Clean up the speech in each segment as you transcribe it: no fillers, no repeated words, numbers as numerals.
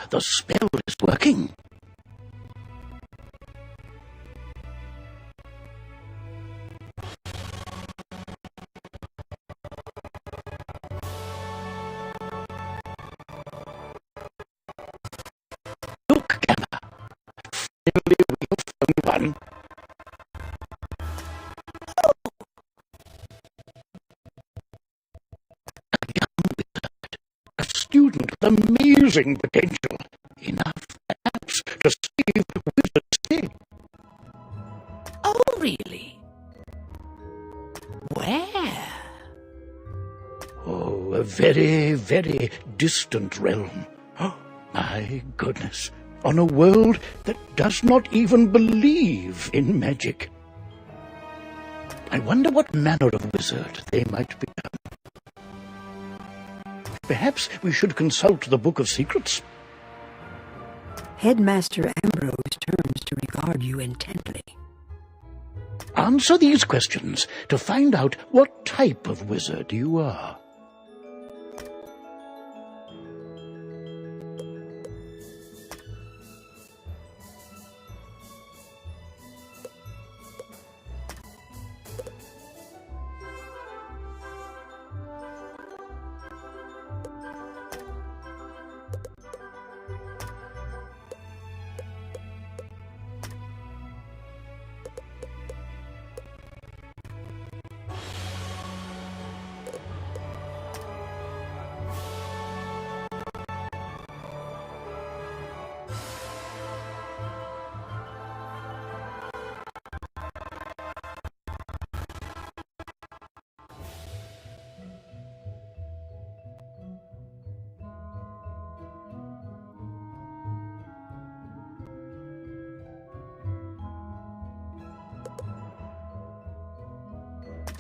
the spell is working. Look, Gamma. Finally, we have found one. A young wizard. A student with amazing potential. Enough, perhaps, to save Wizard's Day. Oh, really? Where? Oh, a very, very distant realm. Oh, my goodness. On a world that does not even believe in magic. I wonder what manner of wizard they might become. Perhaps we should consult the Book of Secrets. Headmaster Ambrose turns to regard you intently. Answer these questions to find out what type of wizard you are.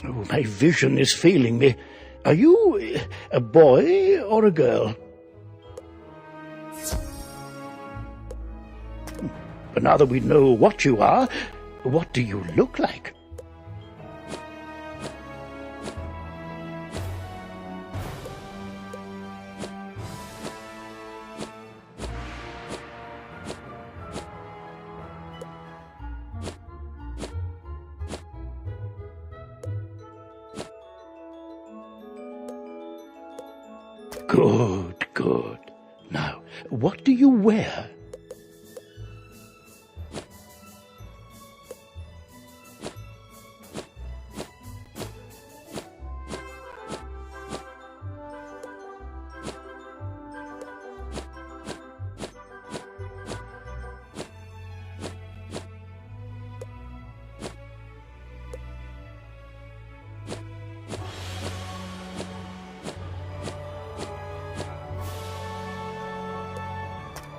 Oh, my vision is failing me. Are you a boy or a girl? But now that we know what you are, what do you look like? Good, good. Now, what do you wear?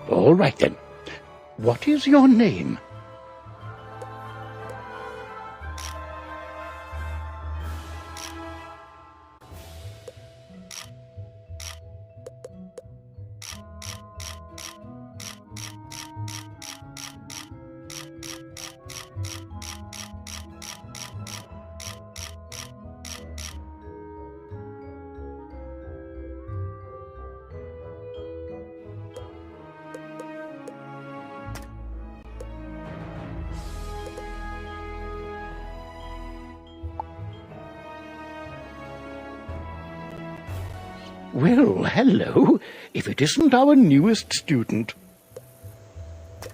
All right, then. What is your name? Well, hello, if it isn't our newest student.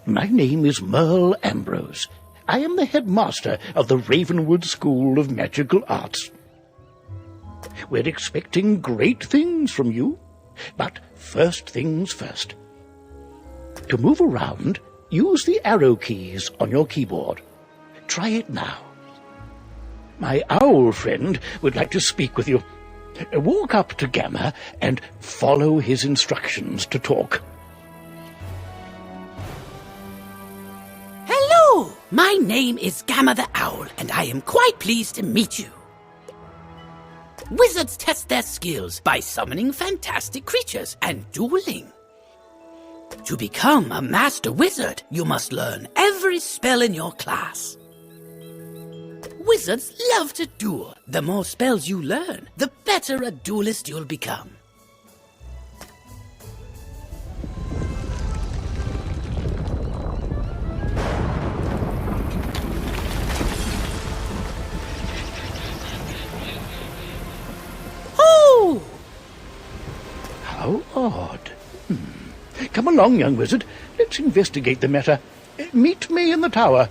My name is Merle Ambrose. I am the headmaster of the Ravenwood School of Magical Arts. We're expecting great things from you, but first things first. To move around, use the arrow keys on your keyboard. Try it now. My owl friend would like to speak with you. Walk up to Gamma and follow his instructions to talk. Hello! My name is Gamma the Owl, and I am quite pleased to meet you. Wizards test their skills by summoning fantastic creatures and dueling. To become a master wizard, you must learn every spell in your class. Wizards love to duel. The more spells you learn, the better a duelist you'll become. odd. Come along, young wizard. Let's investigate the matter. Meet me in the tower.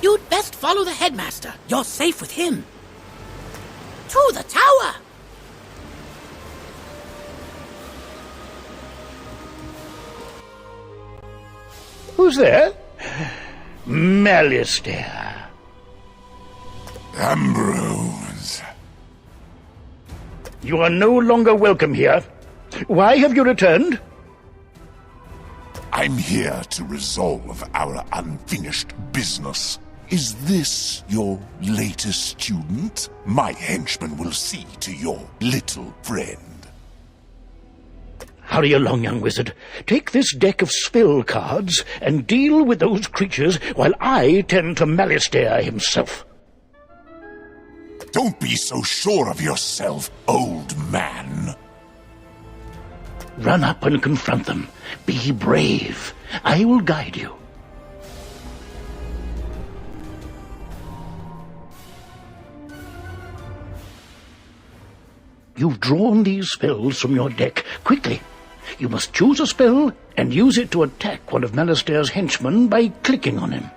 You'd best follow the headmaster. You're safe with him. To the tower! Who's there? Malistaire. Ambrose. You are no longer welcome here. Why have you returned? I'm here to resolve our unfinished business. Is this your latest student? My henchman will see to your little friend. Hurry along, young wizard. Take this deck of spell cards and deal with those creatures while I tend to Malistaire himself. Don't be so sure of yourself, old man. Run up and confront them. Be brave. I will guide you. You've drawn these spells from your deck. Quickly. You must choose a spell and use it to attack one of Malistaire's henchmen by clicking on him.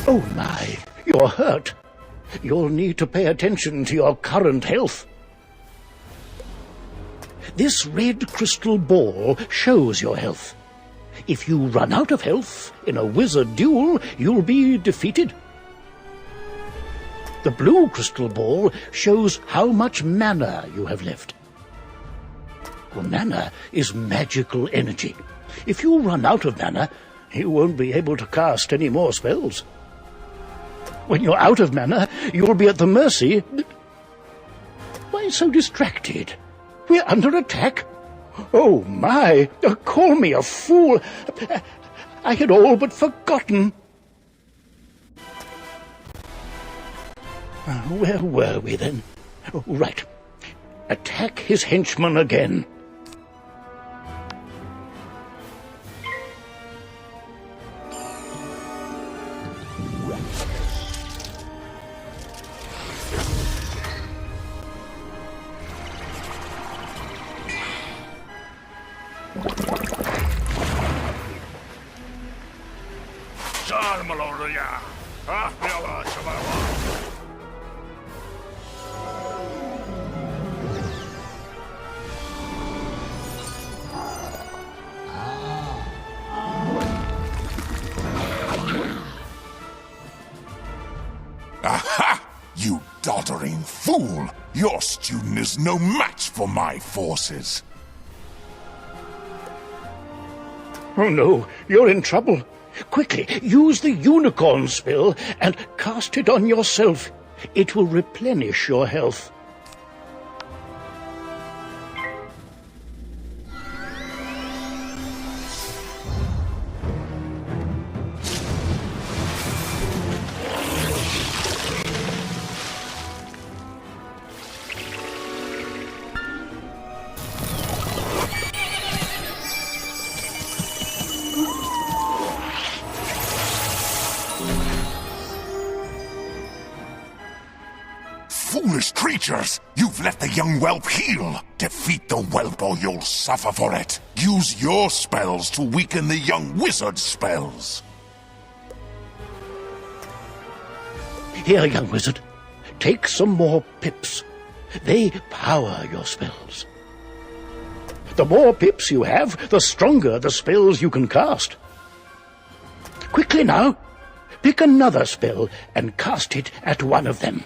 Oh my, you're hurt. You'll need to pay attention to your current health. This red crystal ball shows your health. If you run out of health in a wizard duel, you'll be defeated. The blue crystal ball shows how much mana you have left. Well, mana is magical energy. If you run out of mana, you won't be able to cast any more spells. When you're out of mana, you'll be at the mercy... Why so distracted? We're under attack. Oh, my! Call me a fool. I had all but forgotten. Where were we then? Oh, right. Attack his henchman again. Aha! You doddering fool! Your student is no match for my forces. Oh no, you're in trouble. Quickly, use the unicorn spell and cast it on yourself. It will replenish your health. Foolish creatures! You've let the young whelp heal! Defeat the whelp or you'll suffer for it! Use your spells to weaken the young wizard's spells! Here, young wizard. Take some more pips. They power your spells. The more pips you have, the stronger the spells you can cast. Quickly now! Pick another spell and cast it at one of them.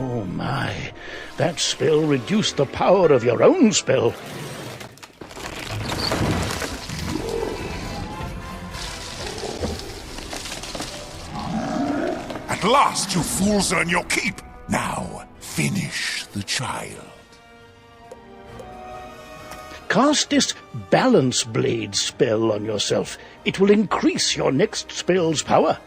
Oh my, that spell reduced the power of your own spell. At last, you fools earn your keep! Now, finish the child. Cast this Balance Blade spell on yourself. It will increase your next spell's power.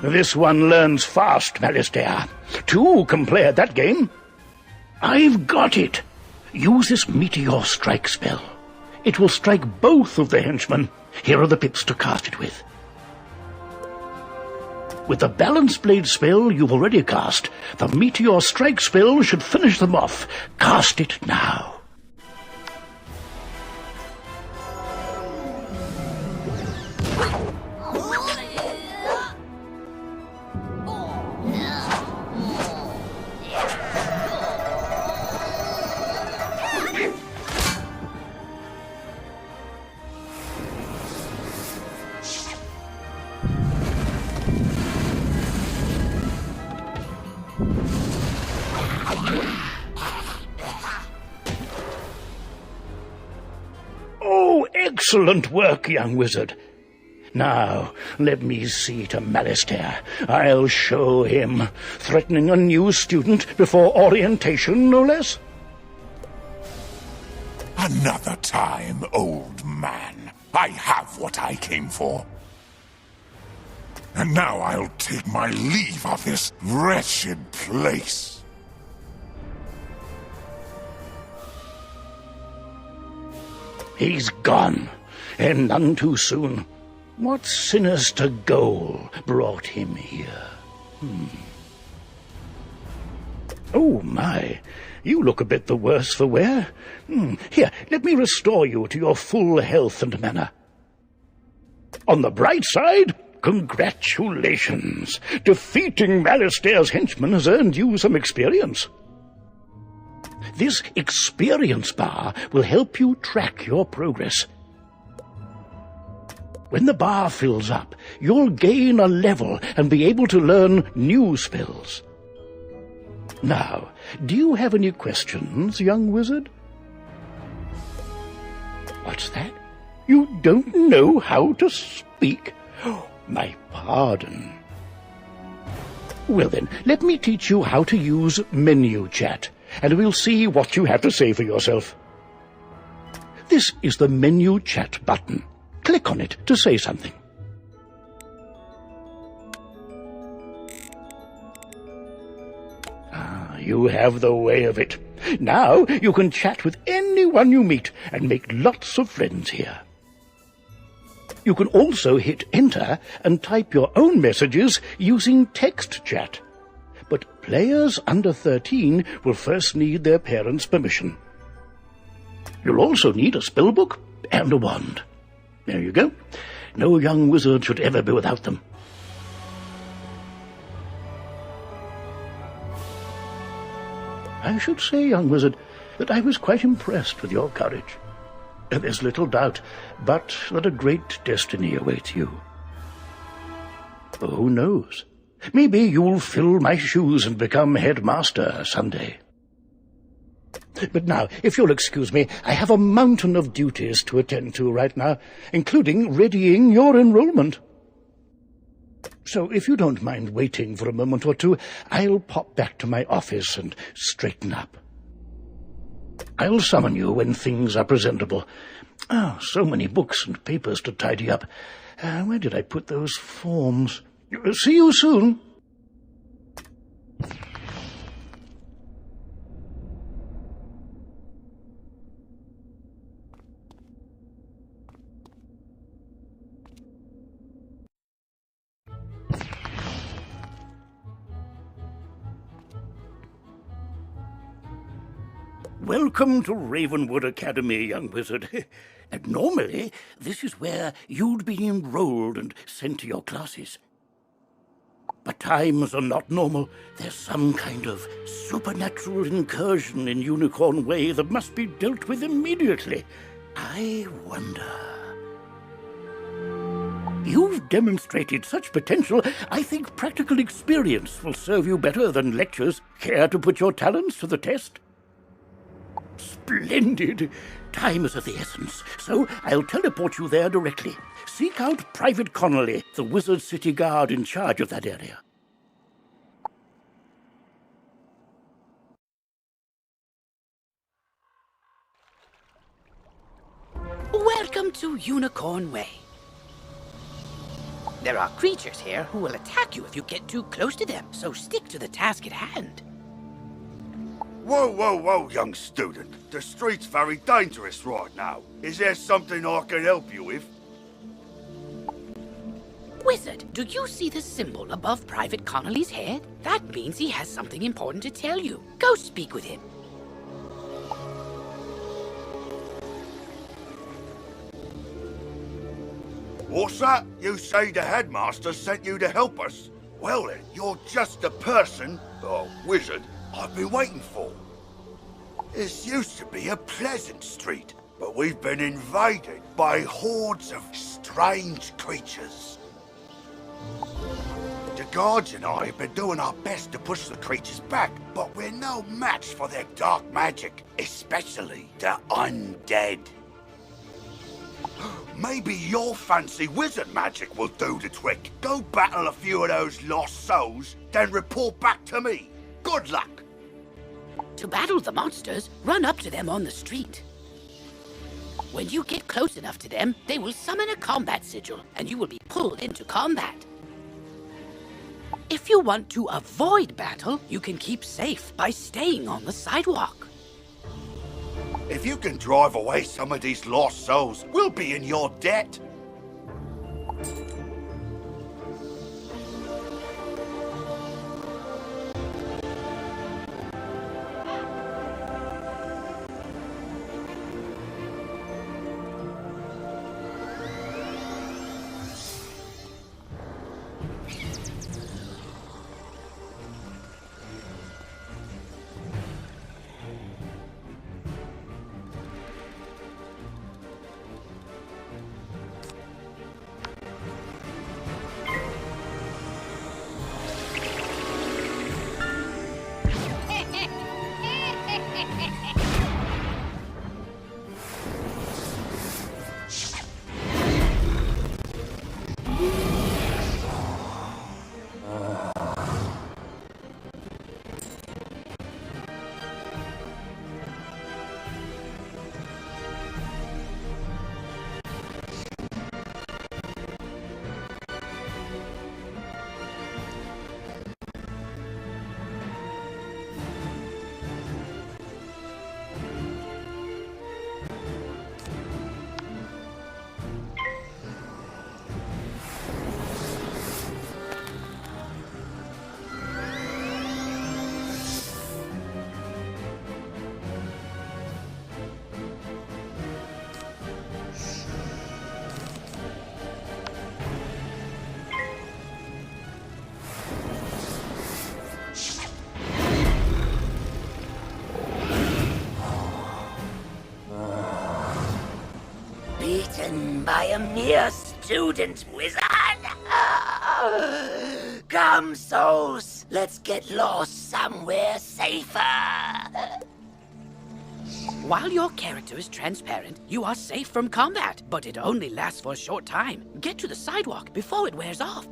This one learns fast, Malistaire. Two can play at that game. I've got it. Use this Meteor Strike spell. It will strike both of the henchmen. Here are the pips to cast it with. With the Balance Blade spell you've already cast, the Meteor Strike spell should finish them off. Cast it now. Excellent work, young wizard. Now, let me see to Malistaire. I'll show him. Threatening a new student before orientation, no less? Another time, old man. I have what I came for. And now I'll take my leave of this wretched place. He's gone, and none too soon. What sinister goal brought him here? Oh, my. You look a bit the worse for wear. Here, let me restore you to your full health and manner. On the bright side, congratulations. Defeating Malistaire's henchmen has earned you some experience. This experience bar will help you track your progress. When the bar fills up, you'll gain a level and be able to learn new spells. Now, do you have any questions, young wizard? What's that? You don't know how to speak? Oh, my pardon. Well then, let me teach you how to use menu chat, and we'll see what you have to say for yourself. This is the menu chat button. Click on it to say something. You have the way of it. Now you can chat with anyone you meet and make lots of friends here. You can also hit enter and type your own messages using text chat. But players under 13 will first need their parents' permission. You'll also need a spellbook and a wand. There you go. No young wizard should ever be without them. I should say, young wizard, that I was quite impressed with your courage. There's little doubt, but that a great destiny awaits you. Who knows? Maybe you'll fill my shoes and become headmaster someday. But now, if you'll excuse me, I have a mountain of duties to attend to right now, including readying your enrollment. So if you don't mind waiting for a moment or two, I'll pop back to my office and straighten up. I'll summon you when things are presentable. So many books and papers to tidy up. Where did I put those forms? See you soon. Welcome to Ravenwood Academy, young wizard. And normally, this is where you'd be enrolled and sent to your classes. But times are not normal. There's some kind of supernatural incursion in Unicorn Way that must be dealt with immediately. I wonder... You've demonstrated such potential, I think practical experience will serve you better than lectures. Care to put your talents to the test? Splendid! Time is of the essence, so I'll teleport you there directly. Seek out Private Connolly, the Wizard City Guard in charge of that area. Welcome to Unicorn Way. There are creatures here who will attack you if you get too close to them, so stick to the task at hand. Whoa, whoa, whoa, young student. The street's very dangerous right now. Is there something I can help you with? Wizard, do you see the symbol above Private Connolly's head? That means he has something important to tell you. Go speak with him. What's that? You say the headmaster sent you to help us? Well then, you're just the person, or wizard, I've been waiting for. This used to be a pleasant street, but we've been invaded by hordes of strange creatures. The guards and I have been doing our best to push the creatures back, but we're no match for their dark magic, especially the undead. Maybe your fancy wizard magic will do the trick. Go battle a few of those lost souls, then report back to me. Good luck! To battle the monsters, run up to them on the street. When you get close enough to them, they will summon a combat sigil, and you will be pulled into combat. If you want to avoid battle, you can keep safe by staying on the sidewalk. If you can drive away some of these lost souls, we'll be in your debt. Beaten by a mere student, wizard! Come, souls, let's get lost somewhere safer! While your character is transparent, you are safe from combat, but it only lasts for a short time. Get to the sidewalk before it wears off.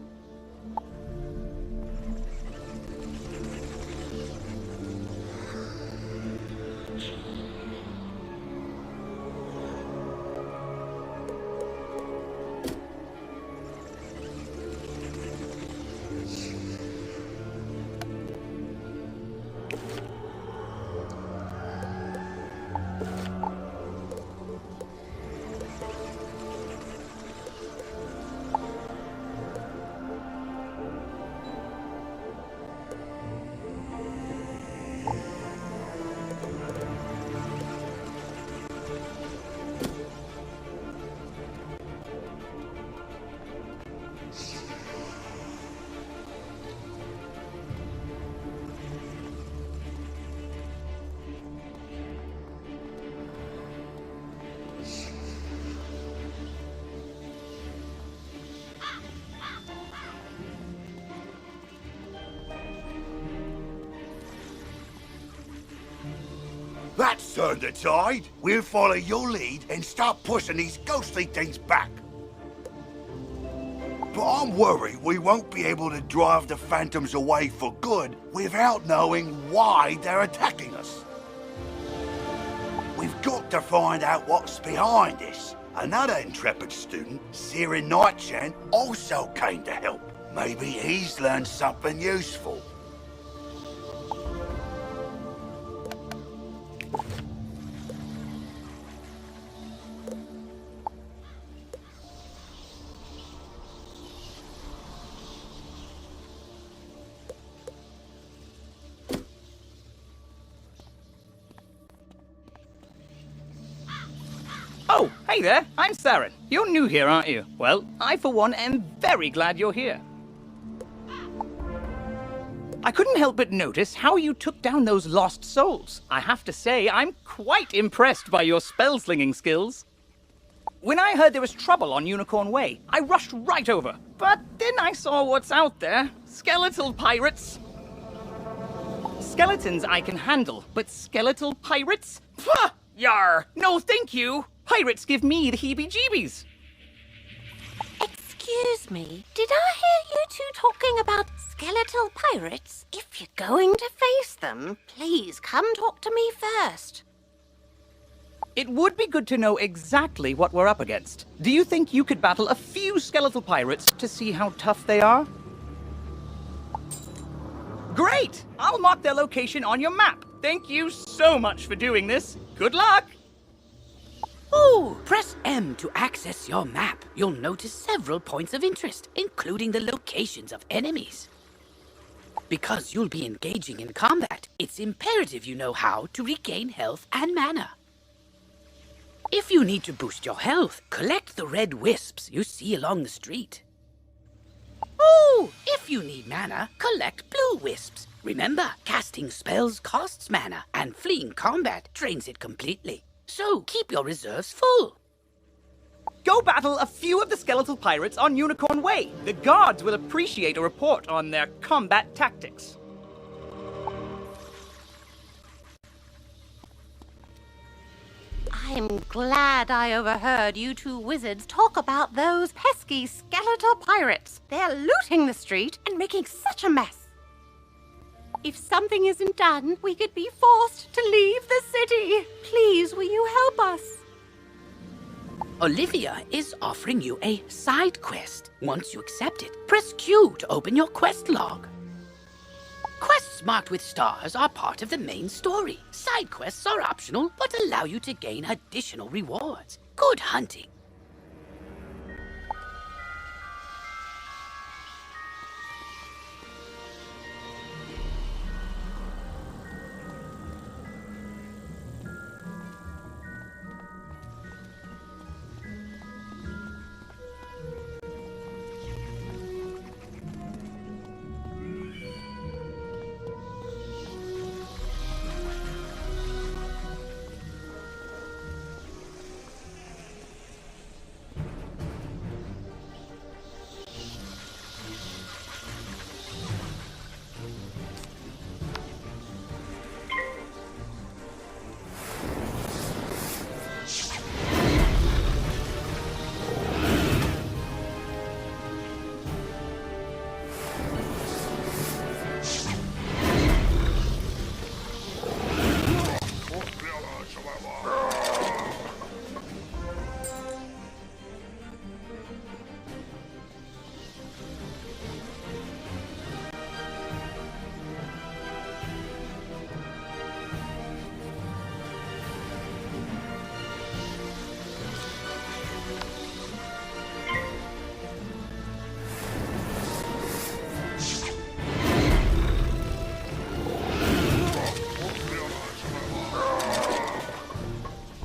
That's turned the tide. We'll follow your lead and start pushing these ghostly things back. But I'm worried we won't be able to drive the phantoms away for good without knowing why they're attacking us. We've got to find out what's behind this. Another intrepid student, Sirin Nightchant, also came to help. Maybe he's learned something useful. Oh, hey there, I'm Saren. You're new here, aren't you? Well, I for one am very glad you're here. I couldn't help but notice how you took down those lost souls. I have to say, I'm quite impressed by your spell-slinging skills. When I heard there was trouble on Unicorn Way, I rushed right over. But then I saw what's out there. Skeletal pirates. Skeletons I can handle, but skeletal pirates? Pah! Yar! No thank you! Pirates give me the heebie-jeebies. Excuse me, did I hear you two talking about skeletal pirates? If you're going to face them, please come talk to me first. It would be good to know exactly what we're up against. Do you think you could battle a few skeletal pirates to see how tough they are? Great! I'll mark their location on your map. Thank you so much for doing this. Good luck! Ooh, press M to access your map. You'll notice several points of interest, including the locations of enemies. Because you'll be engaging in combat, it's imperative you know how to regain health and mana. If you need to boost your health, collect the red wisps you see along the street. Ooh, if you need mana, collect blue wisps. Remember, casting spells costs mana, and fleeing combat drains it completely. So keep your reserves full. Go battle a few of the skeletal pirates on Unicorn Way. The guards will appreciate a report on their combat tactics. I'm glad I overheard you two wizards talk about those pesky skeletal pirates. They're looting the street and making such a mess. If something isn't done, we could be forced to leave the city. Please, will you help us? Olivia is offering you a side quest. Once you accept it, press Q to open your quest log. Quests marked with stars are part of the main story. Side quests are optional, but allow you to gain additional rewards. Good hunting.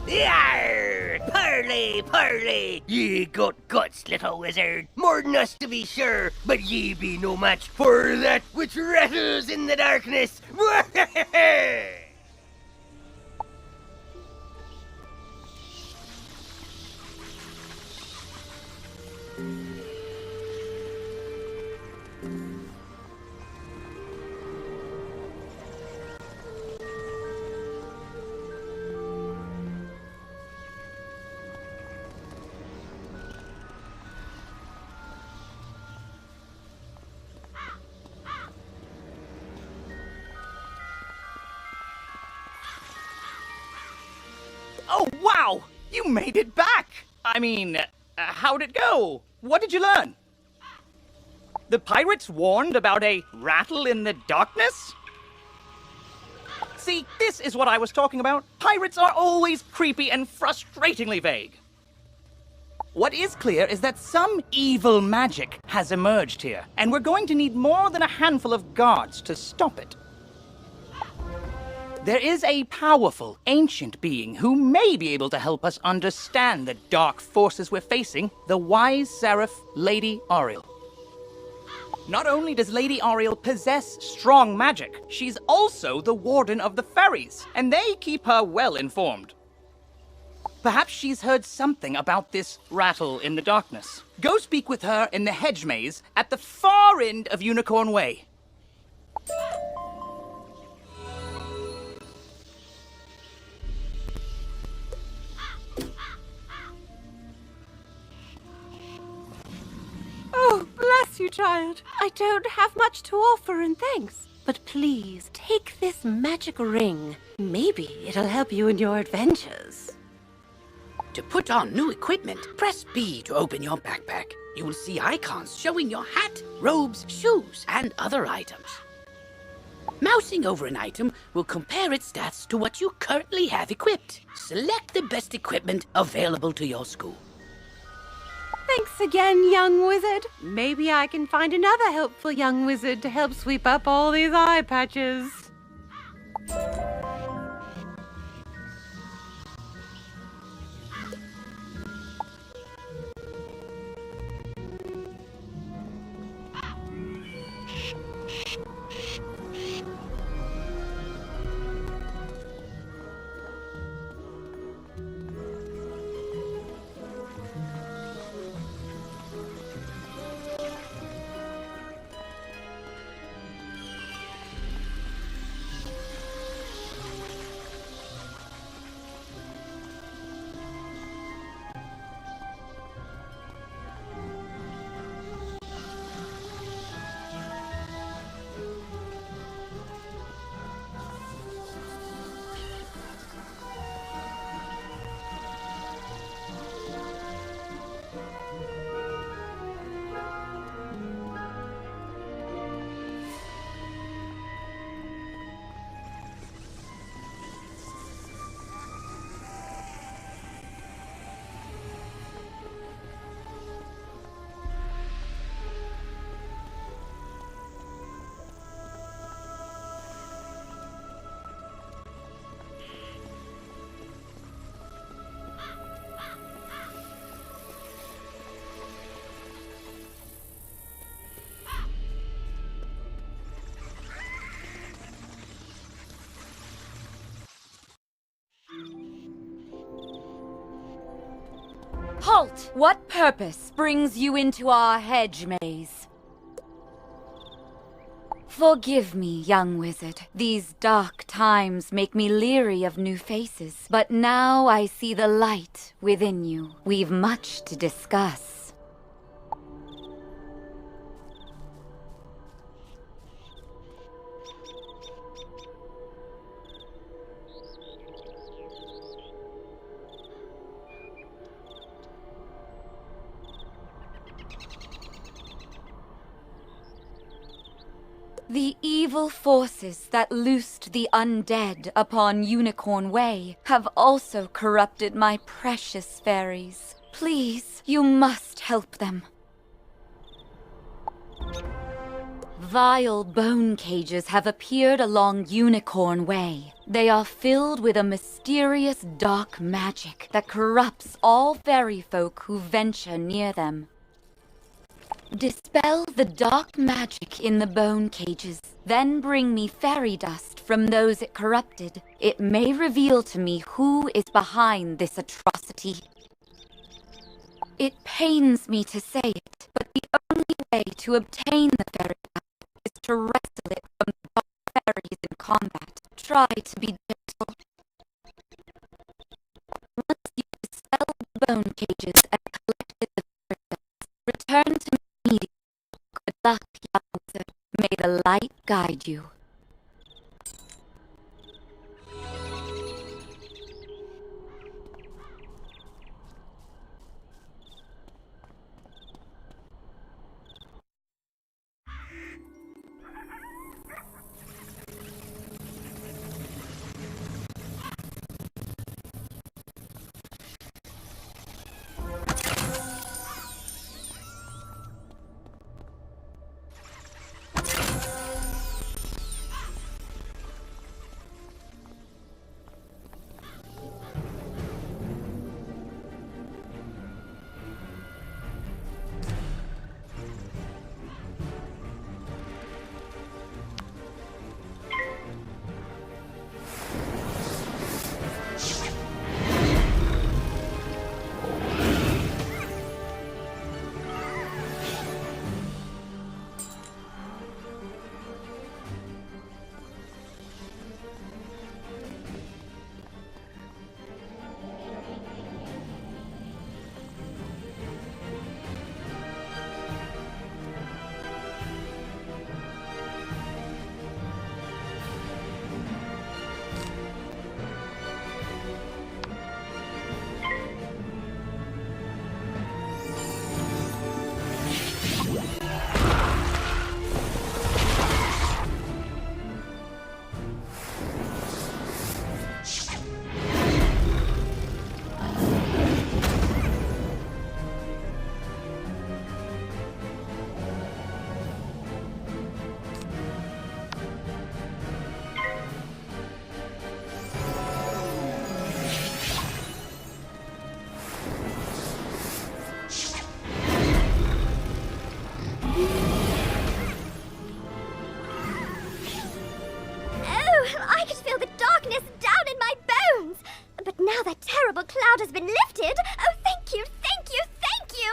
Yarr! Parley, parley! Ye got guts, little wizard. More than us to be sure, but ye be no match for that which rattles in the darkness. Oh, wow! You made it back! I mean, how'd it go? What did you learn? The pirates warned about a rattle in the darkness? See, this is what I was talking about. Pirates are always creepy and frustratingly vague. What is clear is that some evil magic has emerged here, and we're going to need more than a handful of guards to stop it. There is a powerful, ancient being who may be able to help us understand the dark forces we're facing, the wise seraph, Lady Ariel. Not only does Lady Ariel possess strong magic, she's also the warden of the ferries, and they keep her well informed. Perhaps she's heard something about this rattle in the darkness. Go speak with her in the hedge maze at the far end of Unicorn Way. Oh, bless you, child. I don't have much to offer in thanks. But please, take this magic ring. Maybe it'll help you in your adventures. To put on new equipment, press B to open your backpack. You will see icons showing your hat, robes, shoes, and other items. Mousing over an item will compare its stats to what you currently have equipped. Select the best equipment available to your school. Thanks again, young wizard. Maybe I can find another helpful young wizard to help sweep up all these eye patches. Halt! What purpose brings you into our hedge maze? Forgive me, young wizard. These dark times make me leery of new faces. But now I see the light within you. We've much to discuss. The evil forces that loosed the undead upon Unicorn Way have also corrupted my precious fairies. Please, you must help them. Vile bone cages have appeared along Unicorn Way. They are filled with a mysterious dark magic that corrupts all fairy folk who venture near them. Dispel the dark magic in the bone cages, then bring me fairy dust from those it corrupted. It may reveal to me who is behind this atrocity. It pains me to say it, but the only way to obtain the fairy dust is to wrestle it from the dark fairies in combat. Try to be gentle. Once you dispel the bone cages and collected the fairy dust, return to me. Good luck, young wizard. May the light guide you. Now that terrible cloud has been lifted, oh, thank you, thank you, thank you!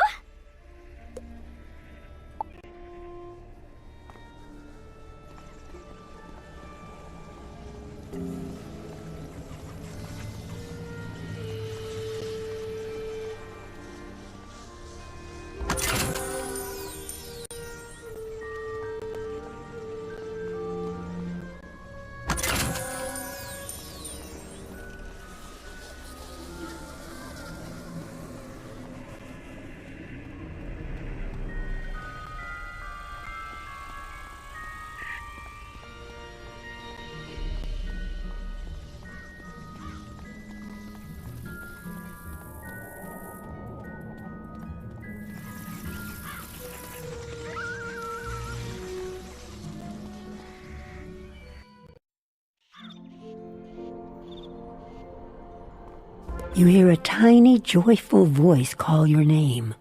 You hear a tiny, joyful voice call your name.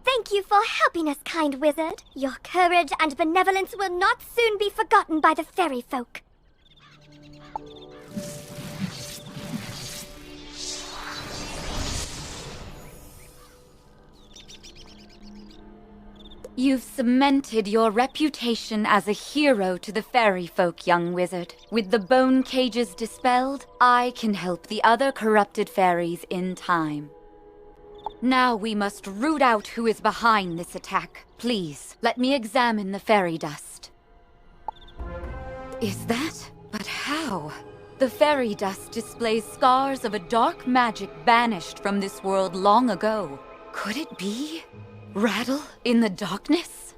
Thank you for helping us, kind wizard. Your courage and benevolence will not soon be forgotten by the fairy folk. You've cemented your reputation as a hero to the fairy folk, young wizard. With the bone cages dispelled, I can help the other corrupted fairies in time. Now we must root out who is behind this attack. Please, let me examine the fairy dust. Is that? But how? The fairy dust displays scars of a dark magic banished from this world long ago. Could it be? Rattle in the darkness?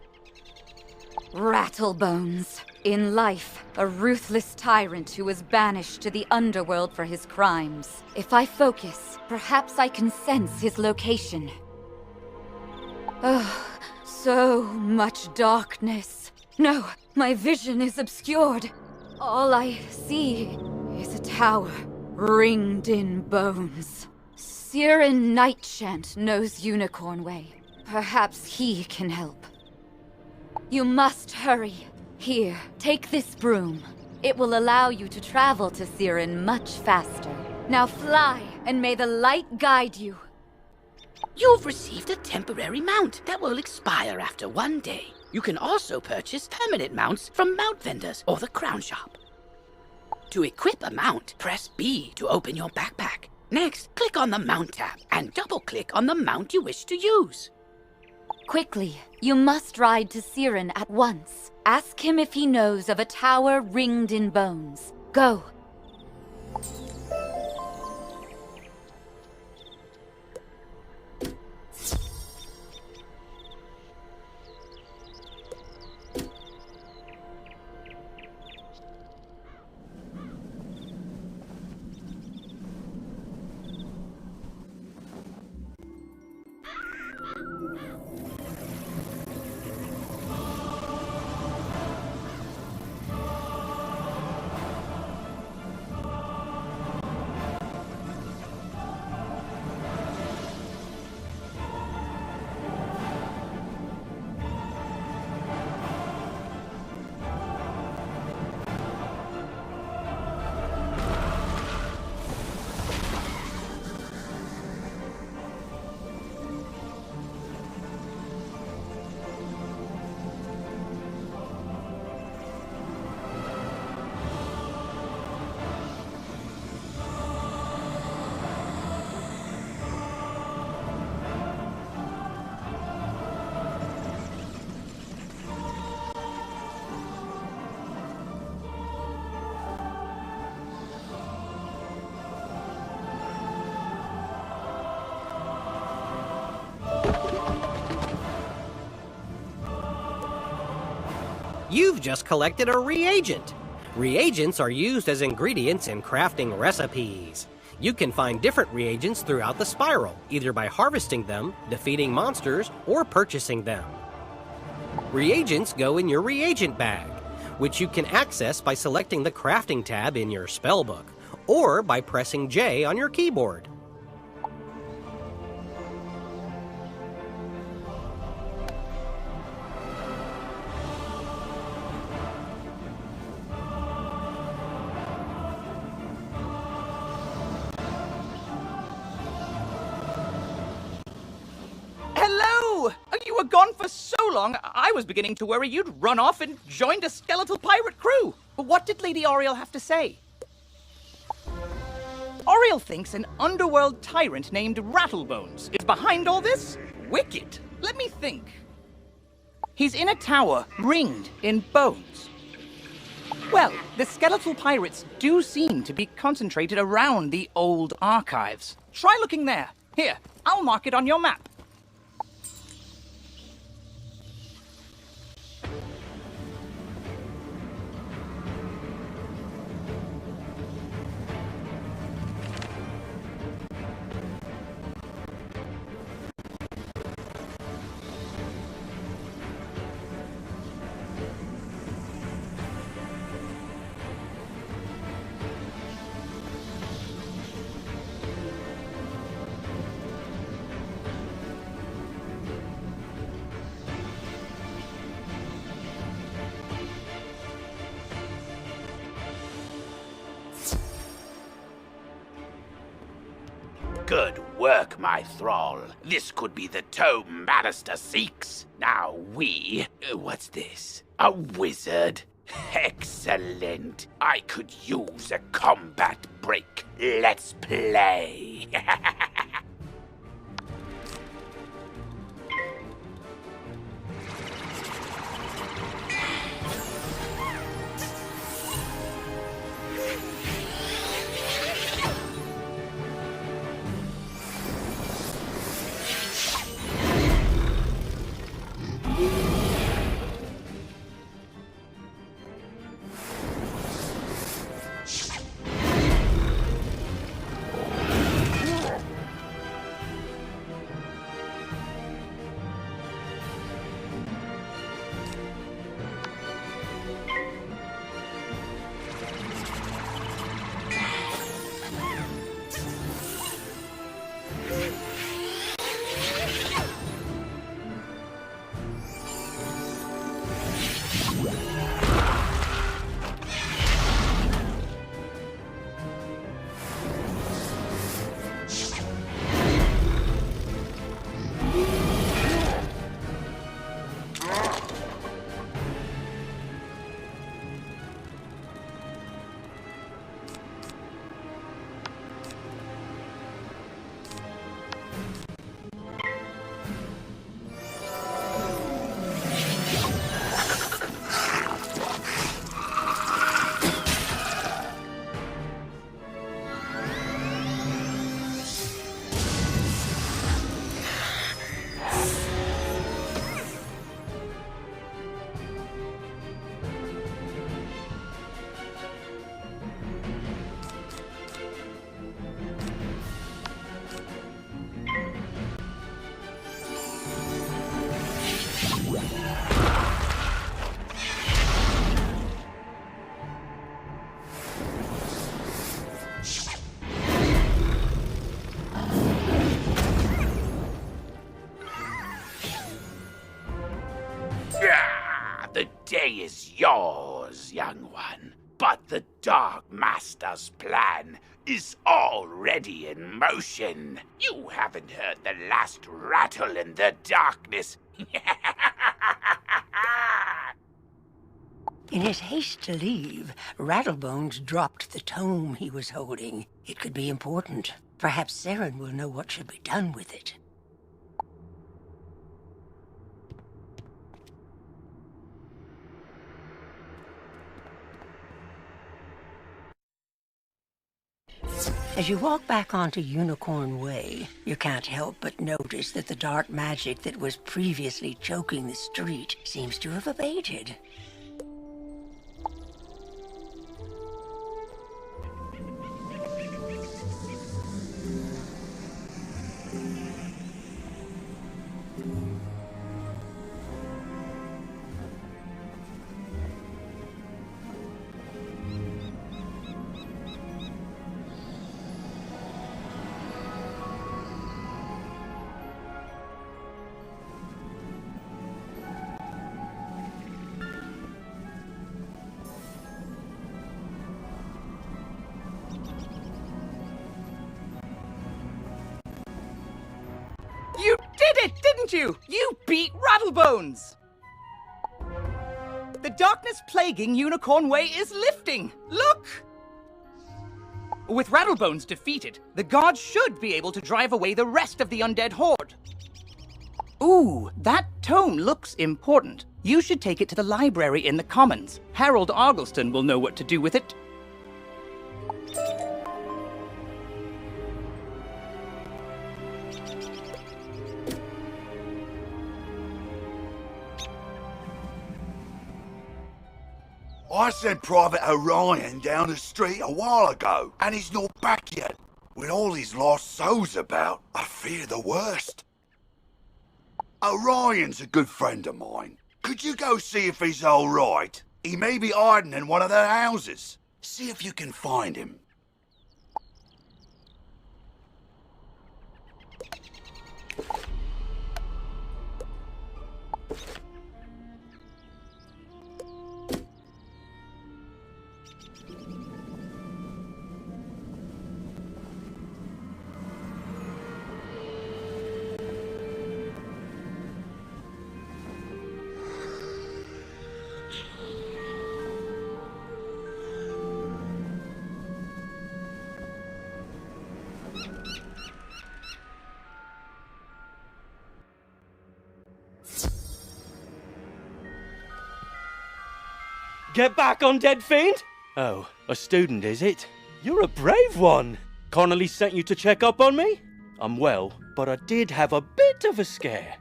Rattlebones. In life, a ruthless tyrant who was banished to the underworld for his crimes. If I focus, perhaps I can sense his location. Oh, so much darkness. No, my vision is obscured. All I see is a tower ringed in bones. Siren Nightchant knows Unicorn Way. Perhaps he can help. You must hurry. Here, take this broom. It will allow you to travel to Siren much faster. Now fly, and may the light guide you. You've received a temporary mount that will expire after 1 day. You can also purchase permanent mounts from mount vendors or the crown shop. To equip a mount, press B to open your backpack. Next, click on the Mount tab and double-click on the mount you wish to use. Quickly, you must ride to Siren at once. Ask him if he knows of a tower ringed in bones. Go. You've just collected a reagent. Reagents are used as ingredients in crafting recipes. You can find different reagents throughout the spiral, either by harvesting them, defeating monsters, or purchasing them. Reagents go in your reagent bag, which you can access by selecting the crafting tab in your spellbook, or by pressing J on your keyboard. gone for so long, I was beginning to worry you'd run off and joined a skeletal pirate crew. But what did Lady Oriel have to say? Oriel thinks an underworld tyrant named Rattlebones is behind all this? Wicked. Let me think. He's in a tower, ringed in bones. Well, the skeletal pirates do seem to be concentrated around the old archives. Try looking there. Here, I'll mark it on your map. Good work, my thrall. This could be the tome Magister seeks. Now what's this? A wizard? Excellent. I could use a combat break. Let's play. The day is yours, young one. But the Dark Master's plan is already in motion. You haven't heard the last rattle in the darkness. In his haste to leave, Rattlebones dropped the tome he was holding. It could be important. Perhaps Saren will know what should be done with it. As you walk back onto Unicorn Way, you can't help but notice that the dark magic that was previously choking the street seems to have abated. behind you! You beat Rattlebones! The darkness plaguing Unicorn Way is lifting! Look! With Rattlebones defeated, the gods should be able to drive away the rest of the undead horde. Ooh, that tome looks important. You should take it to the library in the Commons. Harold Argleston will know what to do with it. I sent Private Orion down the street a while ago, and he's not back yet. With all these lost souls about, I fear the worst. Orion's a good friend of mine. Could you go see if he's all right? He may be hiding in one of their houses. See if you can find him. Get back, undead fiend! Oh, a student, is it? You're a brave one! Connolly sent you to check up on me? I'm well, but I did have a bit of a scare.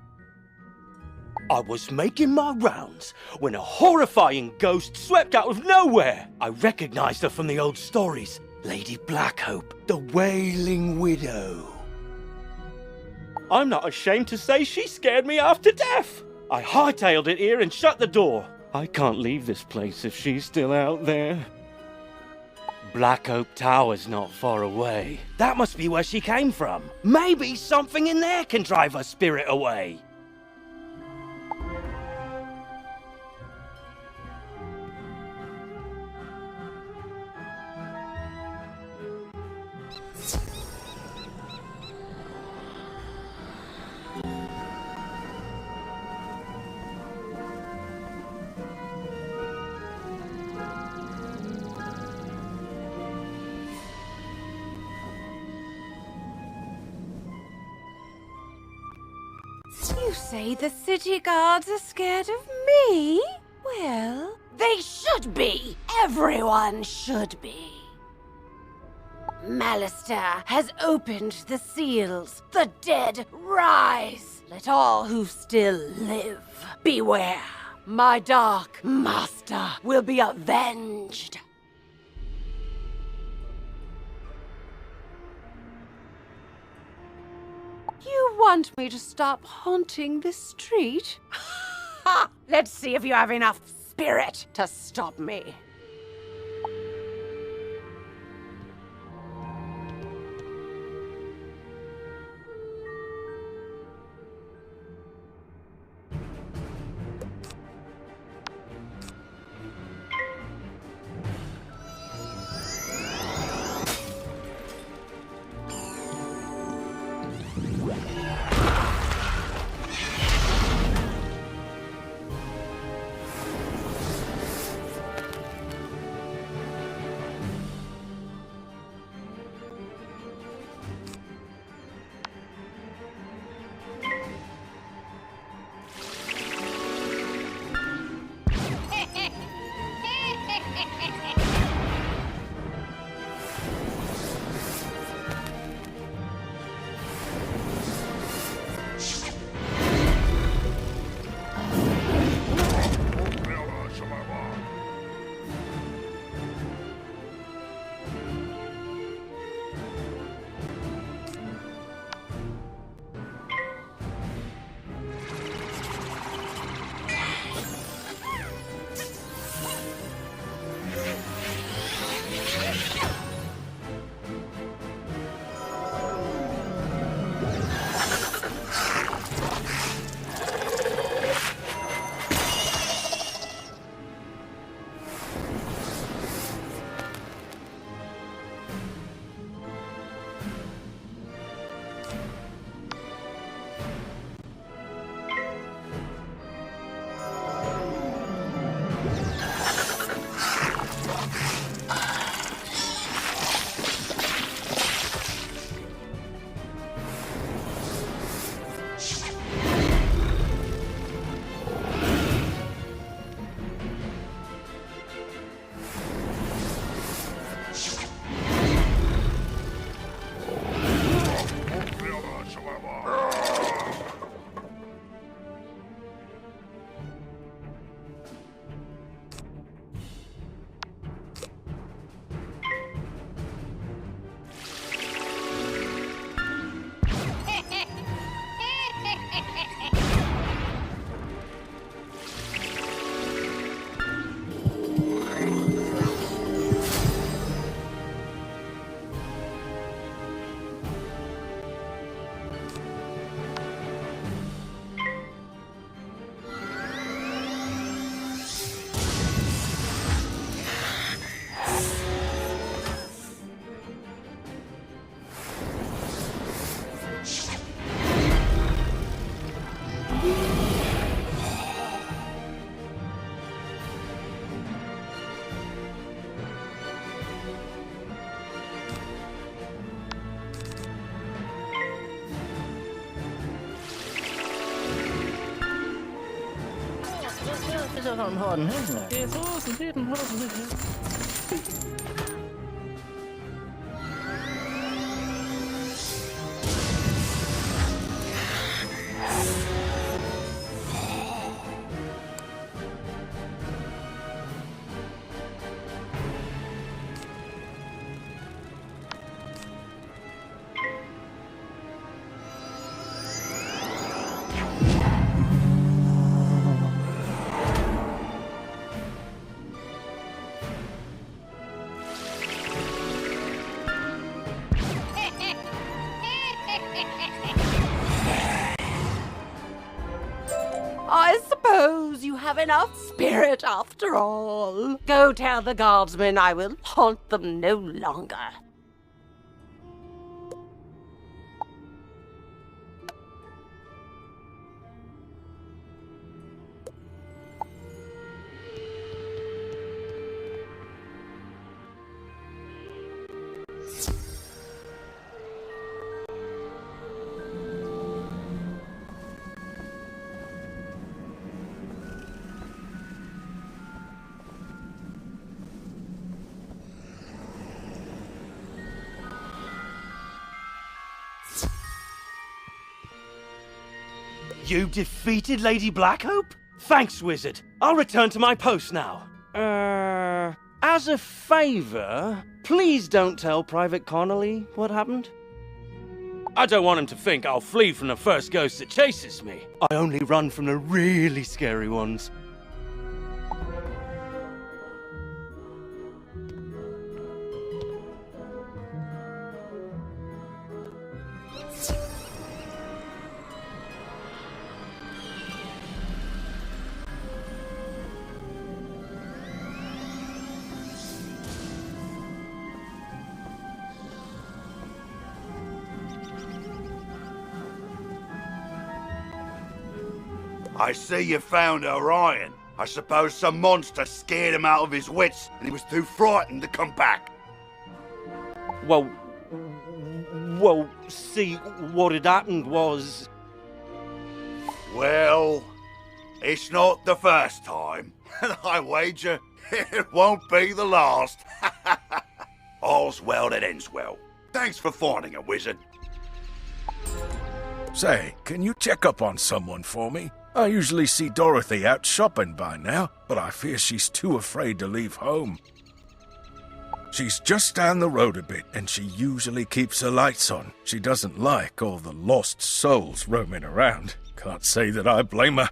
I was making my rounds when a horrifying ghost swept out of nowhere. I recognized her from the old stories. Lady Blackhope, the Wailing Widow. I'm not ashamed to say she scared me half to death. I hightailed it here and shut the door. I can't leave this place if she's still out there. Black Oak Tower's not far away. That must be where she came from. Maybe something in there can drive her spirit away. You say the city guards are scared of me? Well, they should be. Everyone should be. Malister has opened the seals. The dead rise. Let all who still live beware. My dark master will be avenged. You want me to stop haunting this street? Ha! Let's see if you have enough spirit to stop me. ist doch important, isn't it? It's awesome, important. I suppose you have enough spirit after all. Go tell the guardsmen I will haunt them no longer. You defeated Lady Blackhope? Thanks, Wizard. I'll return to my post now. As a favor, please don't tell Private Connolly what happened. I don't want him to think I'll flee from the first ghost that chases me. I only run from the really scary ones. I see you found Orion. I suppose some monster scared him out of his wits and he was too frightened to come back. Well, see, what had happened was... Well, it's not the first time. And I wager it won't be the last. All's well that ends well. Thanks for finding a wizard. Say, can you check up on someone for me? I usually see Dorothy out shopping by now, but I fear she's too afraid to leave home. She's just down the road a bit, and she usually keeps her lights on. She doesn't like all the lost souls roaming around. Can't say that I blame her.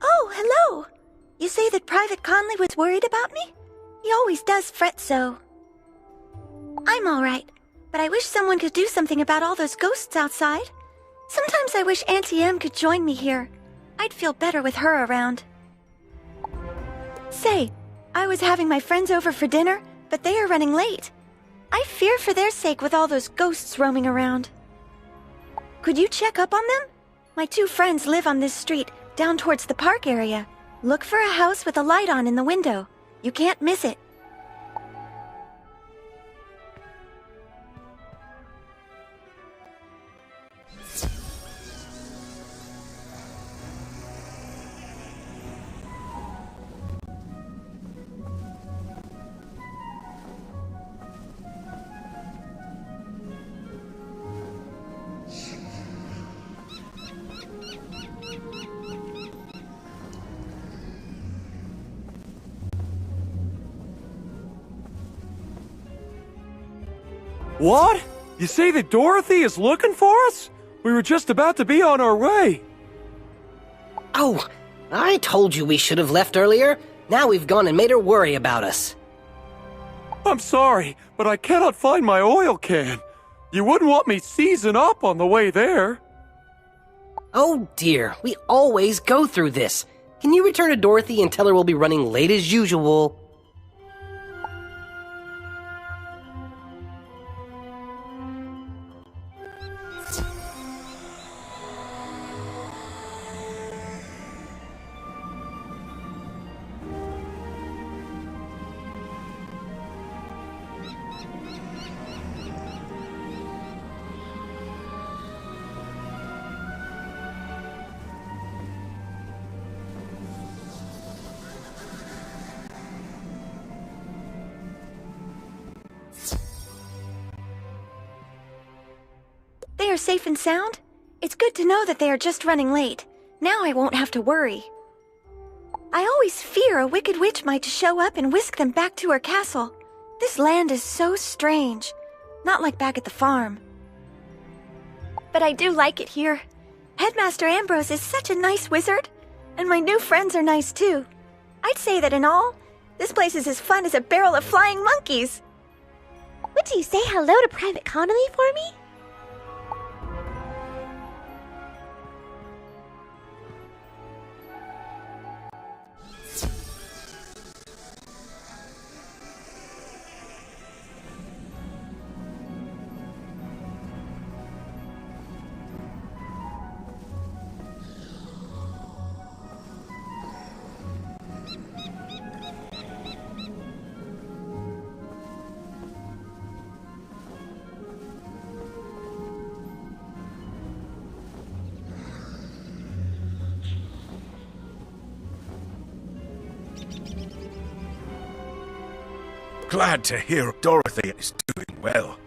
Oh, hello! You say that Private Conley was worried about me? He always does fret so. I'm alright, but I wish someone could do something about all those ghosts outside. Sometimes I wish Auntie Em could join me here. I'd feel better with her around. Say, I was having my friends over for dinner, but they are running late. I fear for their sake with all those ghosts roaming around. Could you check up on them? My two friends live on this street, down towards the park area. Look for a house with a light on in the window. You can't miss it. What? You say that Dorothy is looking for us? We were just about to be on our way. Oh, I told you we should have left earlier. Now we've gone and made her worry about us. I'm sorry, but I cannot find my oil can. You wouldn't want me seizing up on the way there. Oh dear, we always go through this. Can you return to Dorothy and tell her we'll be running late as usual? They are safe and sound? It's good to know that they are just running late. Now I won't have to worry. I always fear a wicked witch might show up and whisk them back to her castle. This land is so strange. Not like back at the farm. But I do like it here. Headmaster Ambrose is such a nice wizard. And my new friends are nice too. I'd say that in all, this place is as fun as a barrel of flying monkeys. Would you say hello to Private Connolly for me? Glad to hear Dorothy is doing well.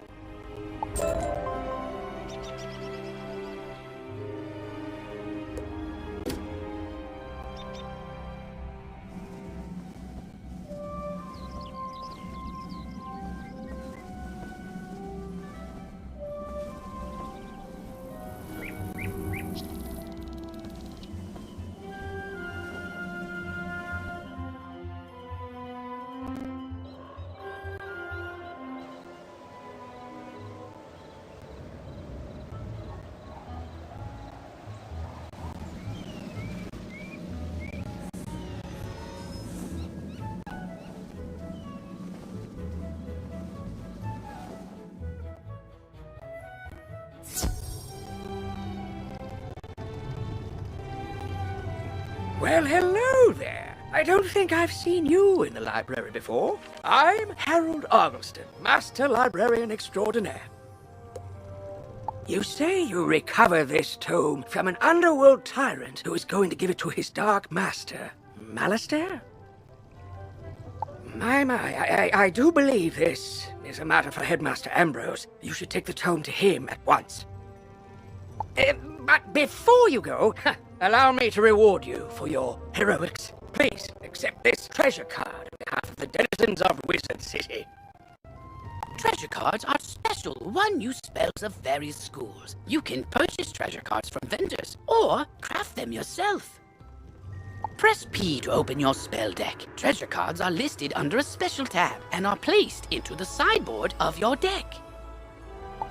Well, hello there. I don't think I've seen you in the library before. I'm Harold Argylston, Master Librarian Extraordinaire. You say you recover this tome from an underworld tyrant who is going to give it to his dark master, Malastair? I do believe this is a matter for Headmaster Ambrose. You should take the tome to him at once. But before you go, allow me to reward you for your heroics. Please accept this treasure card on behalf of the denizens of Wizard City. Treasure cards are special one-use spells of various schools. You can purchase treasure cards from vendors or craft them yourself. Press P to open your spell deck. Treasure cards are listed under a special tab and are placed into the sideboard of your deck.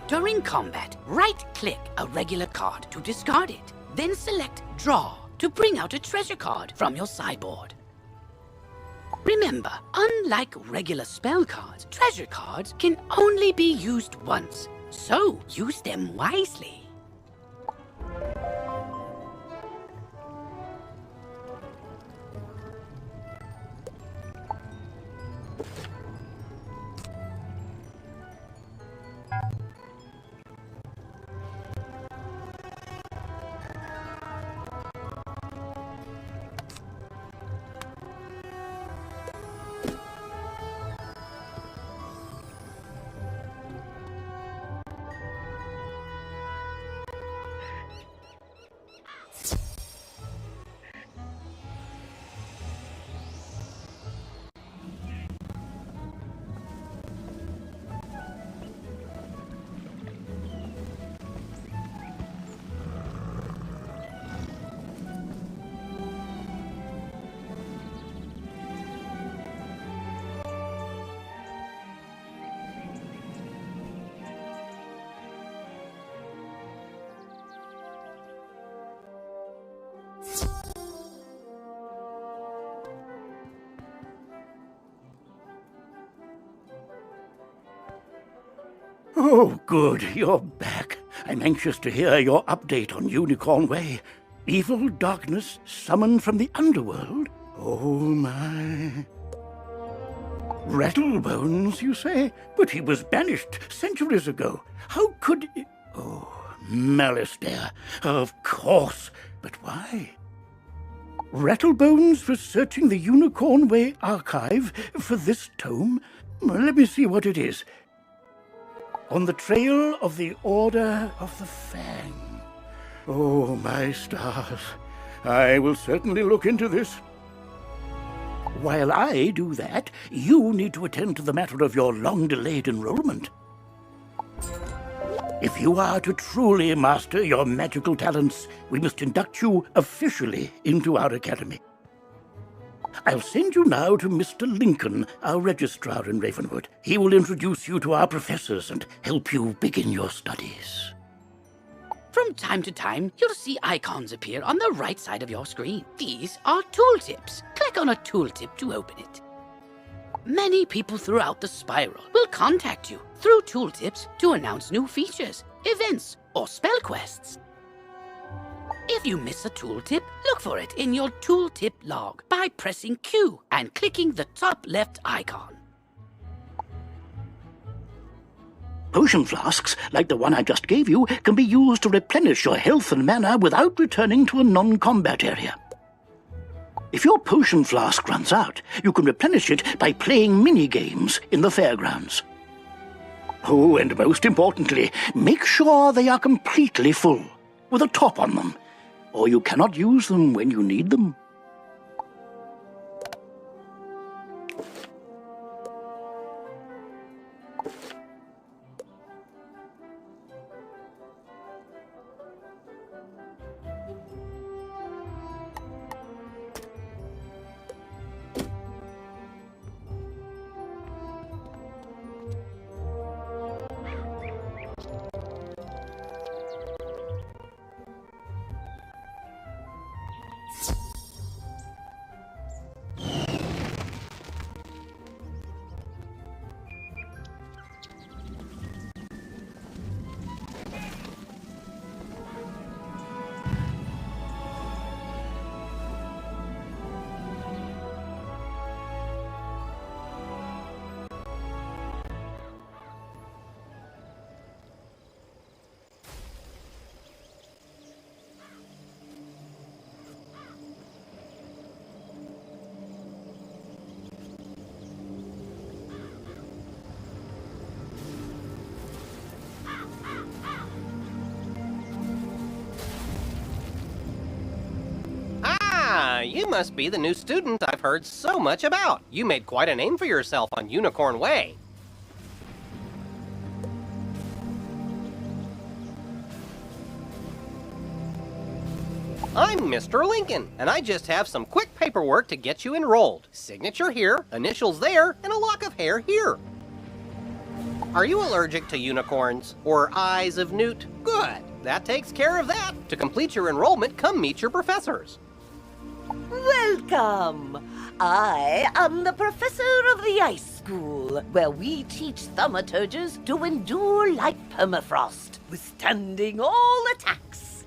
During combat, right-click a regular card to discard it. Then select Draw to bring out a treasure card from your sideboard. Remember, unlike regular spell cards, treasure cards can only be used once, so use them wisely. Oh, good, you're back. I'm anxious to hear your update on Unicorn Way. Evil darkness summoned from the underworld? Oh, my. Rattlebones, you say? But he was banished centuries ago. How could... Oh, Malistaire. Of course. But why? Rattlebones was searching the Unicorn Way archive for this tome? Well, let me see what it is. On the trail of the Order of the Fang. Oh, my stars. I will certainly look into this. While I do that, you need to attend to the matter of your long-delayed enrollment. If you are to truly master your magical talents, we must induct you officially into our academy. I'll send you now to Mr. Lincoln, our registrar in Ravenwood. He will introduce you to our professors and help you begin your studies. From time to time, you'll see icons appear on the right side of your screen. These are tooltips. Click on a tooltip to open it. Many people throughout the spiral will contact you through tooltips to announce new features, events, or spell quests. If you miss a tooltip, look for it in your tooltip log by pressing Q and clicking the top left icon. Potion flasks, like the one I just gave you, can be used to replenish your health and mana without returning to a non-combat area. If your potion flask runs out, you can replenish it by playing mini-games in the fairgrounds. Oh, and most importantly, make sure they are completely full, with a top on them, or you cannot use them when you need them. You must be the new student I've heard so much about. You made quite a name for yourself on Unicorn Way. I'm Mr. Lincoln, and I just have some quick paperwork to get you enrolled. Signature here, initials there, and a lock of hair here. Are you allergic to unicorns or eyes of newt? Good. That takes care of that. To complete your enrollment, come meet your professors. Welcome! I am the professor of the Ice School, where we teach thaumaturges to endure like permafrost, withstanding all attacks.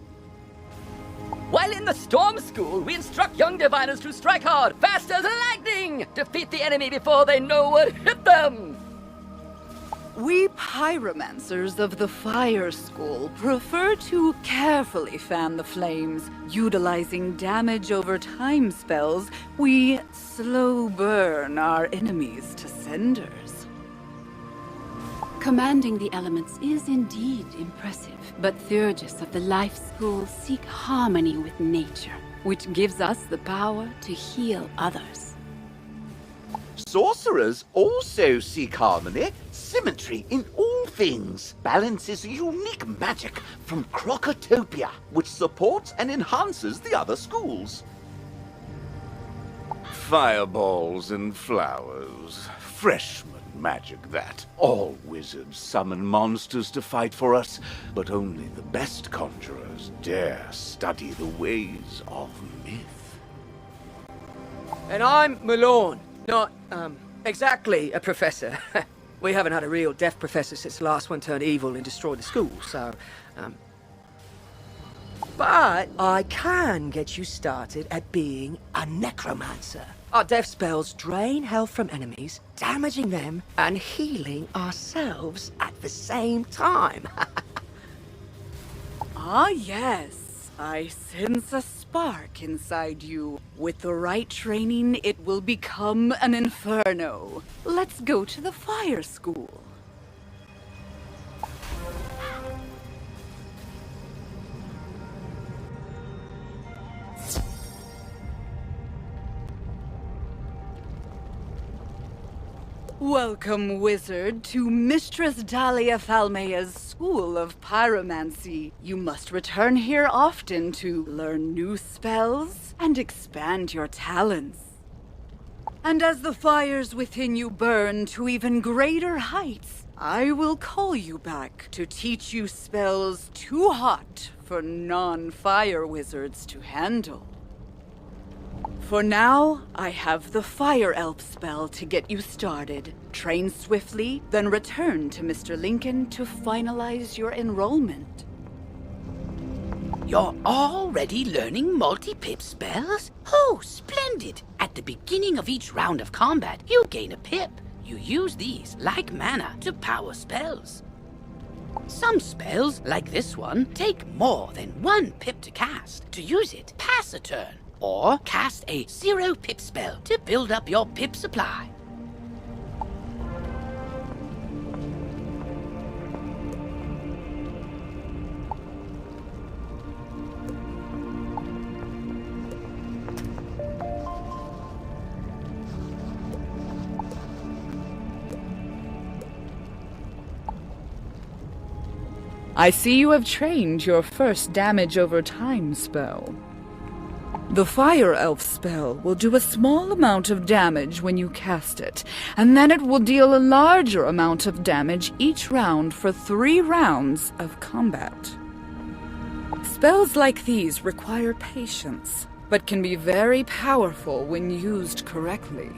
While in the Storm School, we instruct young diviners to strike hard, fast as lightning, defeat the enemy before they know what hit them. We pyromancers of the Fire School prefer to carefully fan the flames. Utilizing damage over time spells, we slow burn our enemies to cinders. Commanding the elements is indeed impressive, but Theurgists of the Life School seek harmony with nature, which gives us the power to heal others. Sorcerers also seek harmony, symmetry in all things. Balance is a unique magic from Crocotopia, which supports and enhances the other schools. Fireballs and flowers. Freshman magic, that. All wizards summon monsters to fight for us, but only the best conjurers dare study the ways of myth. And I'm Malone. Not, exactly a professor. We haven't had a real deaf professor since the last one turned evil and destroyed the school, so... But I can get you started at being a necromancer. Our death spells drain health from enemies, damaging them and healing ourselves at the same time. Ah, yes. I sense a spark inside you. With the right training, it will become an inferno. Let's go to the fire school. Welcome, wizard, to Mistress Dahlia Falmea's School of Pyromancy. You must return here often to learn new spells and expand your talents. And as the fires within you burn to even greater heights, I will call you back to teach you spells too hot for non-fire wizards to handle. For now, I have the Fire Elf spell to get you started. Train swiftly, then return to Mr. Lincoln to finalize your enrollment. You're already learning multi-pip spells? Oh, splendid! At the beginning of each round of combat, you gain a pip. You use these, like mana, to power spells. Some spells, like this one, take more than 1 pip to cast. To use it, pass a turn. Or cast a 0 pip spell to build up your pip supply. I see you have trained your first damage over time spell. The Fire Elf spell will do a small amount of damage when you cast it, and then it will deal a larger amount of damage each round for 3 rounds of combat. Spells like these require patience, but can be very powerful when used correctly.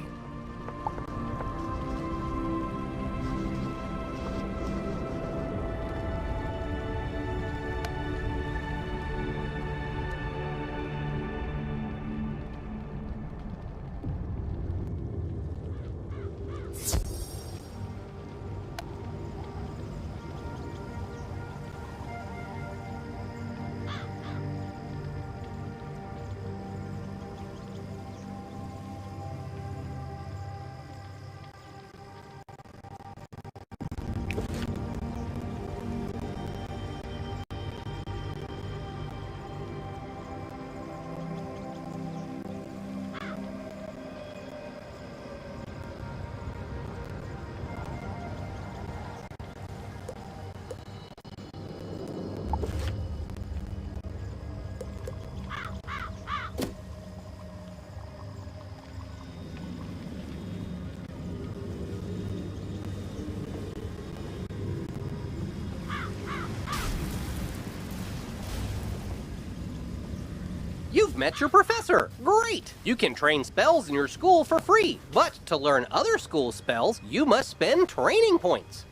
You've met your professor! Great! You can train spells in your school for free, but to learn other school spells, you must spend training points.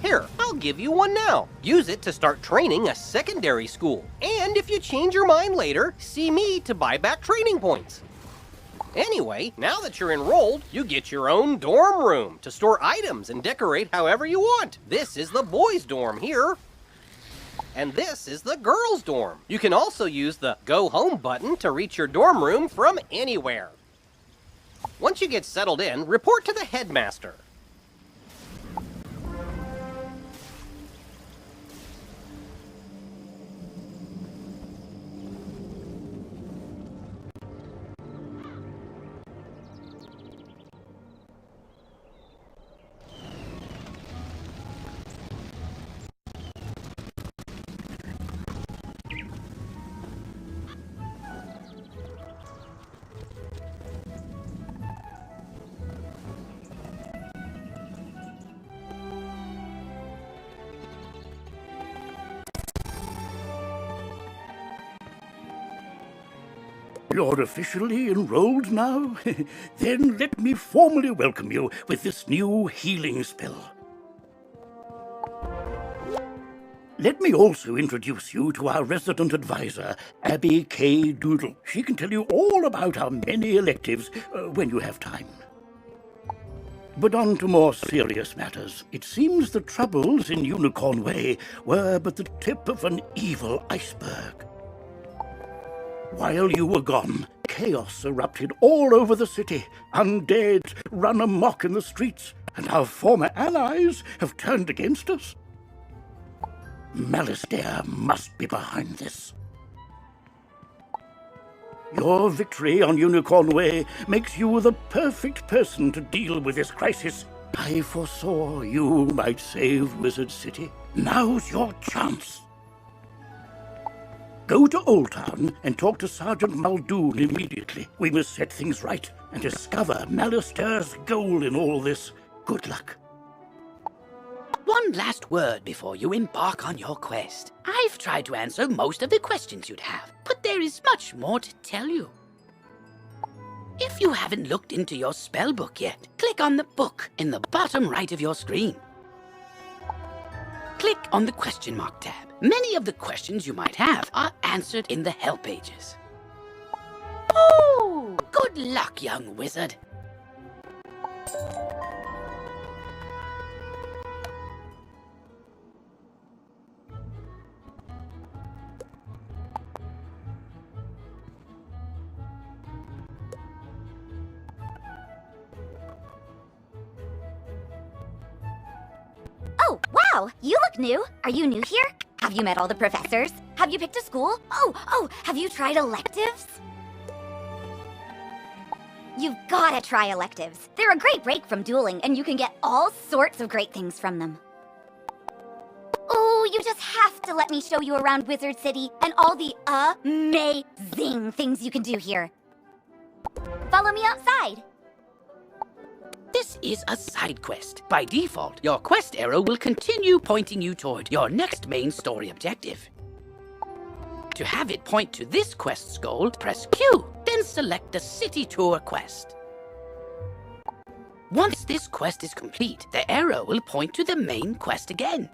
Here, I'll give you one now. Use it to start training a secondary school. And if you change your mind later, see me to buy back training points. Anyway, now that you're enrolled, you get your own dorm room to store items and decorate however you want. This is the boys' dorm here. And this is the girls' dorm. You can also use the Go Home button to reach your dorm room from anywhere. Once you get settled in, report to the headmaster. You're officially enrolled now? Then let me formally welcome you with this new healing spell. Let me also introduce you to our resident advisor, Abby K. Doodle. She can tell you all about our many electives when you have time. But on to more serious matters. It seems the troubles in Unicorn Way were but the tip of an evil iceberg. While you were gone, chaos erupted all over the city. Undead run amok in the streets, and our former allies have turned against us. Malastare must be behind this. Your victory on Unicorn Way makes you the perfect person to deal with this crisis. I foresaw you might save Wizard City. Now's your chance. Go to Old Town and talk to Sergeant Muldoon immediately. We must set things right and discover Malastare's goal in all this. Good luck. One last word before you embark on your quest. I've tried to answer most of the questions you'd have, but there is much more to tell you. If you haven't looked into your spellbook yet, click on the book in the bottom right of your screen. Click on the question mark tab. Many of the questions you might have are answered in the help pages. Oh, good luck, young wizard. Oh, wow! You look new. Are you new here? Have you met all the professors? Have you picked a school? Oh, have you tried electives? You've gotta try electives. They're a great break from dueling, and you can get all sorts of great things from them. Oh, you just have to let me show you around Wizard City and all the amazing things you can do here. Follow me outside. This is a side quest. By default, your quest arrow will continue pointing you toward your next main story objective. To have it point to this quest's goal, press Q, then select the City Tour quest. Once this quest is complete, the arrow will point to the main quest again.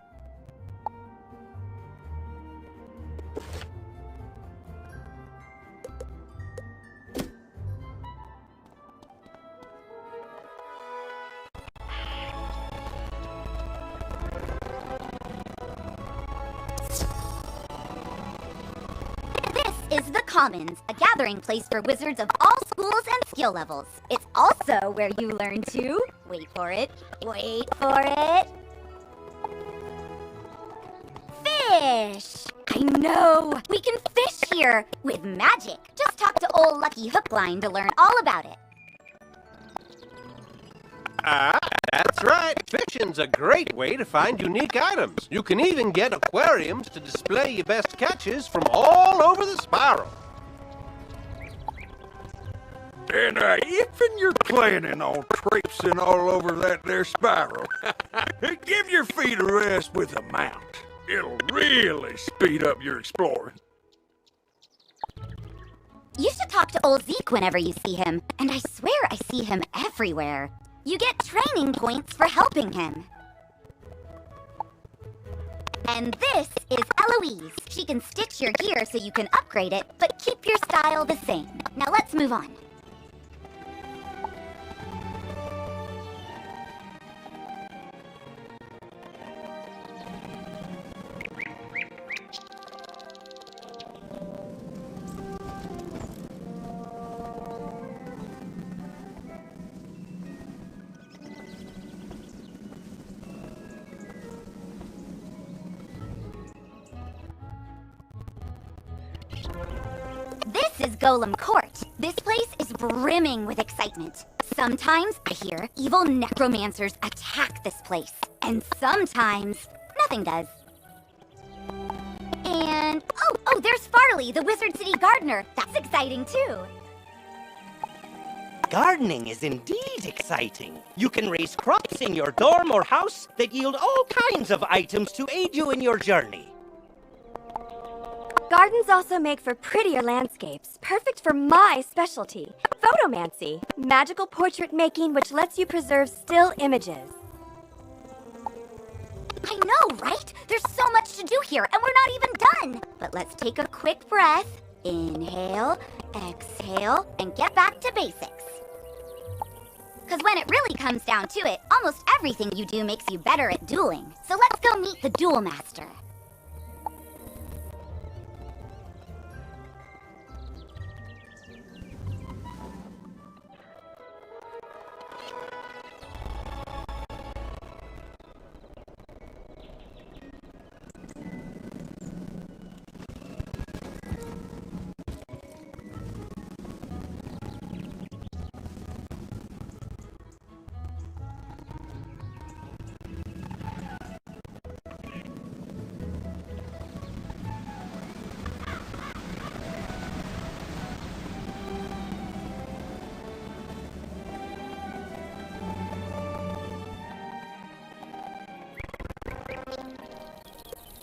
Is the Commons, a gathering place for wizards of all schools and skill levels. It's also where you learn to... wait for it, fish! I know! We can fish here! With magic! Just talk to old Lucky Hookline to learn all about it. That's right. Fishing's a great way to find unique items. You can even get aquariums to display your best catches from all over the spiral. And if you're planning on traipsing all over that there spiral, give your feet a rest with a mount. It'll really speed up your exploring. You should talk to old Zeke whenever you see him, and I swear I see him everywhere. You get training points for helping him. And this is Eloise. She can stitch your gear so you can upgrade it, but keep your style the same. Now let's move on. This is Golem Court. This place is brimming with excitement. Sometimes, I hear, evil necromancers attack this place. And sometimes, nothing does. And, oh, there's Farley, the Wizard City gardener. That's exciting, too. Gardening is indeed exciting. You can raise crops in your dorm or house that yield all kinds of items to aid you in your journey. Gardens also make for prettier landscapes, perfect for my specialty, photomancy, magical portrait making which lets you preserve still images. I know, right? There's so much to do here, and we're not even done. But let's take a quick breath. Inhale, exhale, and get back to basics. Because when it really comes down to it, almost everything you do makes you better at dueling. So let's go meet the Duel Master.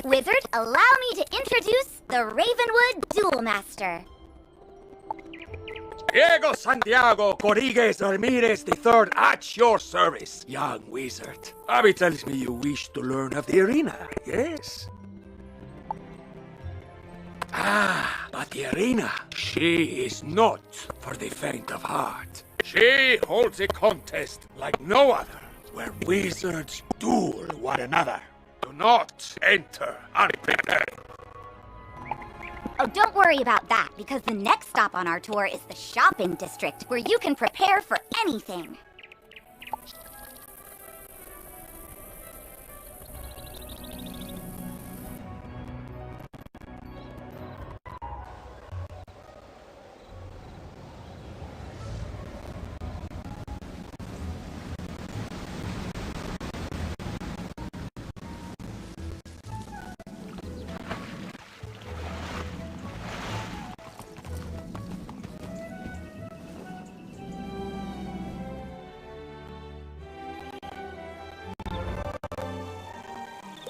Wizard, allow me to introduce the Ravenwood Duel Master. Diego Santiago Corriguez Ramirez III at your service, young wizard. Abby tells me you wish to learn of the arena, yes? Ah, but the arena, she is not for the faint of heart. She holds a contest like no other, where wizards duel one another. Do not enter unprepared. Oh, don't worry about that, because the next stop on our tour is the shopping district, where you can prepare for anything.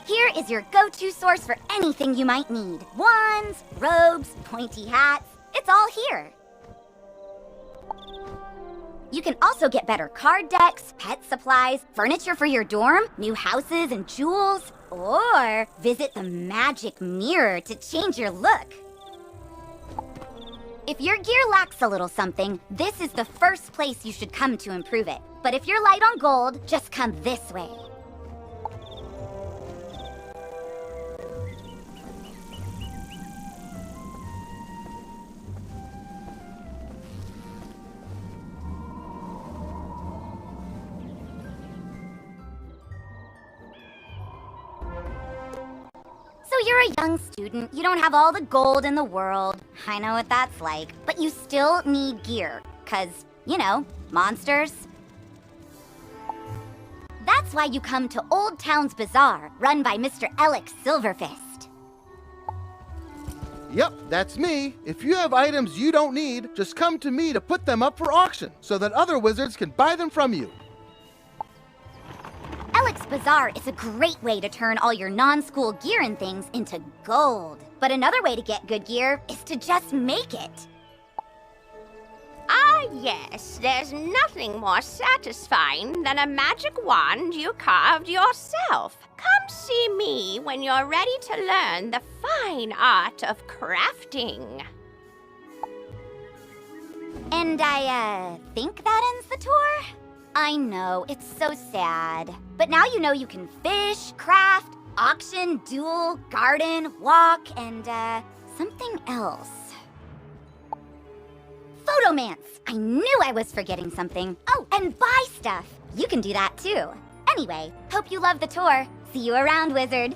Here is your go-to source for anything you might need. Wands, robes, pointy hats, it's all here. You can also get better card decks, pet supplies, furniture for your dorm, new houses and jewels, or visit the magic mirror to change your look. If your gear lacks a little something, this is the first place you should come to improve it. But if you're light on gold, just come this way. So you're a young student, you don't have all the gold in the world. I know what that's like. But you still need gear, 'cause, you know, monsters. That's why you come to Old Town's Bazaar, run by Mr. Alex Silverfist. Yep, that's me. If you have items you don't need, just come to me to put them up for auction, so that other wizards can buy them from you. Alex Bazaar is a great way to turn all your non-school gear and things into gold. But another way to get good gear is to just make it. Ah, yes, there's nothing more satisfying than a magic wand you carved yourself. Come see me when you're ready to learn the fine art of crafting. And I think that ends the tour? I know, it's so sad. But now you know you can fish, craft, auction, duel, garden, walk, and something else. Photomance! I knew I was forgetting something. Oh, and buy stuff. You can do that too. Anyway, hope you love the tour. See you around, Wizard.